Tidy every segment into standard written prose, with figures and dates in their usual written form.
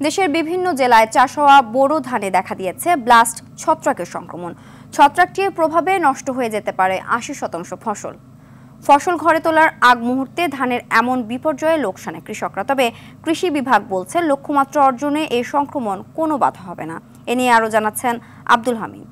দেশের বিভিন্ন জেলায় চাষ হওয়া বোরো ধানে দেখা দিয়েছে ব্লাস্ট ছত্রাকের সংক্রমণ। ছত্রাকটির প্রভাবে নষ্ট হয়ে যেতে পারে ৮০% ফসল। ফসল ঘরে তোলার আগ মুহূর্তে ধানের এমন বিপর্যয়ে লোকসানে কৃষকরা। তবে কৃষি বিভাগ বলছে লক্ষ্যমাত্রা অর্জনে এই সংক্রমণ কোনো বাধা হবে না। এ নিয়ে আরও জানাচ্ছেন আব্দুল হামিদ।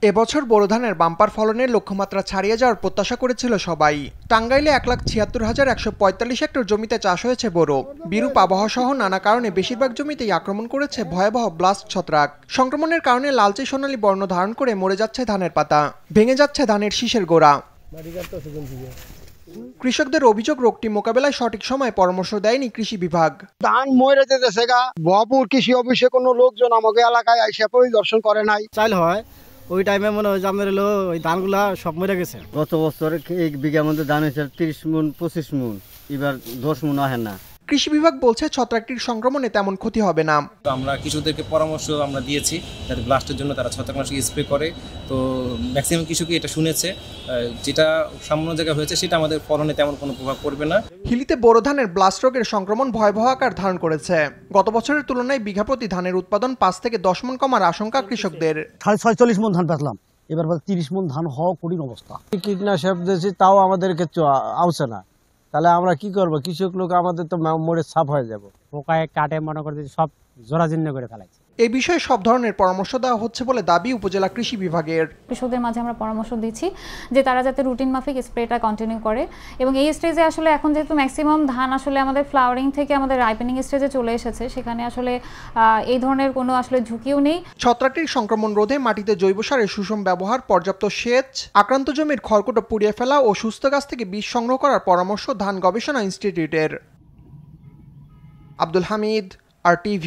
এবছর বোরো ধানের বাম্পার ফলনের লক্ষ্যমাত্রা ছাড়িয়ে যাওয়ার প্রত্যাশা করেছিল সবাই। টাঙ্গাইলে ১,৭৬,১৪৫ হেক্টর জমিতে চাষ হয়েছে বোরো। বিরূপ আবহাওয়া সহ নানা কারণে বেশিরভাগ জমিতেই আক্রমণ করেছে ভয়াবহ ব্লাস্ট ছত্রাক। সংক্রমণের কারণে লালচে সোনালী বর্ণ ধারণ করে মরে যাচ্ছে ধানের পাতা, ভেঙে যাচ্ছে ধানের শীষের গোড়া। কৃষকদের অভিযোগ, রোগটি মোকাবেলায় সঠিক সময় পরামর্শ দেয়নি কৃষি বিভাগ। ধান মরে যেতেছে গা। ভরপুর কৃষি অফিসে কোনো লোকজন আমাকে এলাকায় এসে পরিদর্শন করে নাই। চাইল হয় ওই টাইমে মনে হয় আমাদের ওই ধানগুলা সব মরে গেছে। গত বছর এক বিঘার মধ্যে ধান হয়েছে 30 মণ 25 মণ, এবার 10 মণ হয় না। কৃষি বিভাগ বলছে ছত্রাকটির সংক্রমণে তেমন ক্ষতি হবে না। আমরা কৃষকদেরকে পরামর্শ দিয়েছি যাতে ব্লাস্টের জন্য তারা ছত্রাকনাশক স্প্রে করে। তো ম্যাক্সিমাম কৃষকই এটা শুনেছে। যেটা সামান্য জায়গা হয়েছে সেটা আমাদের ফলনে তেমন কোনো প্রভাব পড়বে না। হিলিতে বোরো ধানের ব্লাস্ট রোগের সংক্রমণ ভয়াবহ আকার ধারণ করেছে। গত বছরের তুলনায় বিঘা প্রতি ধানের উৎপাদন 5 থেকে 10 মণ কমার আশঙ্কা কৃষকদের। 46 মণ ধান পেলাম, এবার 30 মণ ধান হওয়া কঠিন অবস্থা। কীটনাশক দিয়েছি তাও আমাদের ক্ষেত্রে আউছে না, তাহলে আমরা কি করব? কৃষক লোক আমাদের তো মোড়ে ছাপ হয়ে যাব। পোকায় কাটে মনে করতে সব জরাজীর্ণ করে ফেলাইছে। এই বিষয়ে সব ধরনের পরামর্শ দেওয়া হচ্ছে বলে দাবি উপজেলা কৃষি বিভাগের। কৃষকদের মাঝে আমরা পরামর্শ দিচ্ছি যে তারা যাতে রুটিন মাফিক স্প্রেটা কন্টিনিউ করে, এবং এই স্টেজে আসলে এখন যেহেতু ম্যাক্সিমাম ধান আসলে আমাদের ফ্লাওয়ারিং থেকে আমাদের রাইপেনিং স্টেজে চলে এসেছে, সেখানে আসলে এই ধরনের কোনো আসলে ঝুঁকিও নেই। ছত্রাকটির সংক্রমণ রোধে মাটিতে জৈব সারের সুষম ব্যবহার, পর্যাপ্ত সেচ, আক্রান্ত জমির খড়কুটো পুড়িয়ে ফেলা ও সুস্থ গাছ থেকে বীজ সংগ্রহ করার পরামর্শ ধান গবেষণা ইনস্টিটিউটের। আব্দুল হামিদ, RTV।